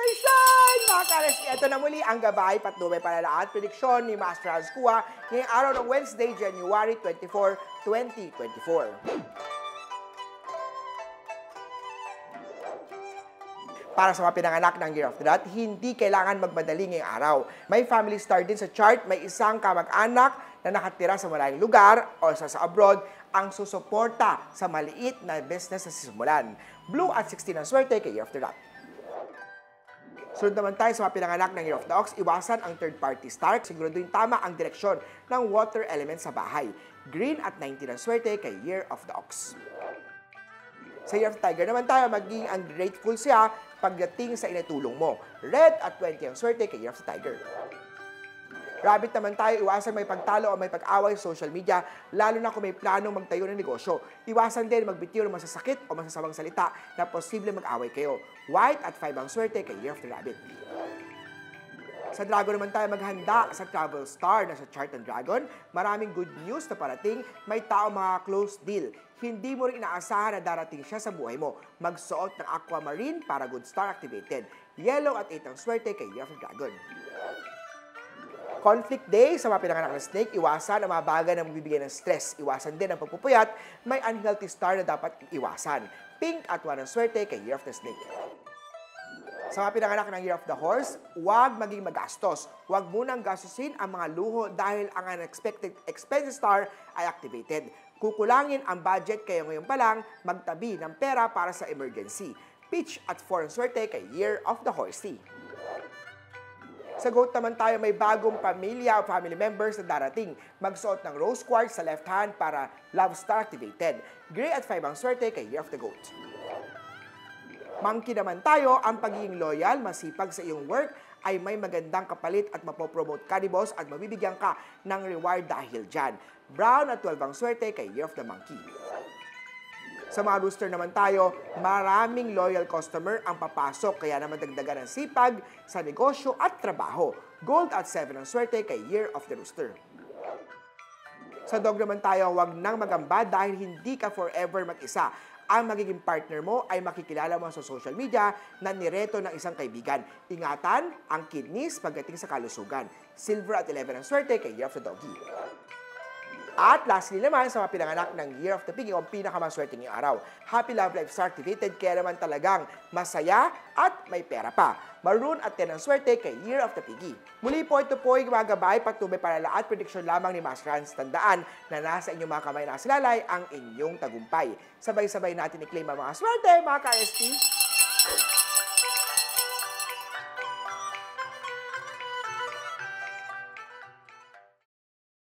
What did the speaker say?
Congratulations! Mga ka-RSP, ito na muli ang gabay patnubay palalaat prediksyon ni Master Hans Kua ngayong araw ng Wednesday, January 24, 2024. Para sa mga pinanganak ng Year of the Rat, hindi kailangan magmadali ngayong araw. May family star din sa chart, may isang kamag-anak na nakatira sa malayong lugar o sa abroad ang susuporta sa maliit na business na sisimulan. Blue at 16 ang swerte kay Year of the Rat. Sunod naman tayo sa mga pinanganak ng Year of the Ox, iwasan ang third-party star. Siguraduhin tama ang direksyon ng water element sa bahay. Green at 19 ang swerte kay Year of the Ox. Sa Year of the Tiger naman tayo, maging ang grateful siya pagdating sa inatulong mo. Red at 20 ang swerte kay Year of the Tiger. Rabbit naman tayo, iwasan may pagtalo o may pag-away sa social media, lalo na kung may planong magtayo ng negosyo. Iwasan din magbitiw ng masasakit o masasawang salita na posible mag-away kayo. White at 5 ang swerte kay Year of the Rabbit. Sa Dragon naman tayo, maghanda sa travel star na sa chart ng Dragon. Maraming good news na parating, may tao mga close deal. Hindi mo rin inaasahan na darating siya sa buhay mo. Magsuot ng aquamarine para good star activated. Yellow at 8 ang swerte kay Year of the Dragon. Conflict day sa mga pinanganak ng snake, iwasan ang mga bagay na magbibigay ng stress. Iwasan din ang pagpupuyat, may unhealthy star na dapat iwasan. Pink at 1 ang swerte kay Year of the Snake. Sa mga pinanganak ng Year of the Horse, huwag maging magastos. Huwag munang gastusin ang mga luho dahil ang unexpected expense star ay activated. Kukulangin ang budget kaya ngayon pa lang magtabi ng pera para sa emergency. Peach at 4 ang swerte kay Year of the Horsey. Sa goat naman tayo, may bagong pamilya o family members na darating. Magsuot ng rose quartz sa left hand para love star activated. Gray at 5 ang swerte kay Year of the Goat. Monkey naman tayo, ang pagiging loyal, masipag sa iyong work ay may magandang kapalit at mapopromote ka ni boss at mabibigyan ka ng reward dahil dyan. Brown at 12 ang swerte kay Year of the Monkey. Sa mga rooster naman tayo, maraming loyal customer ang papasok kaya naman dagdagan ng sipag sa negosyo at trabaho. Gold at 7 ang swerte kay Year of the Rooster. Sa dog naman tayo, huwag nang magamba dahil hindi ka forever mag-isa. Ang magiging partner mo ay makikilala mo sa social media na nireto ng isang kaibigan. Ingatan ang kidneys pagdating sa kalusugan. Silver at 11 ang swerte kay Year of the Doggy. At lastly naman, sa mga pinanganak ng Year of the Piggy, ang pinakamaswerte ngayong araw. Happy Love Life Star activated, kaya naman talagang masaya at may pera pa. Maroon at 10 ang swerte kay Year of the Piggy. Muli po, ito po ay gumagabay, patubay palalaat, prediksyon lamang ni Master Hans. Tandaan na nasa inyong mga kamay nakasalalay ang inyong tagumpay. Sabay-sabay natin i-claim ang mga swerte, mga ka-ST.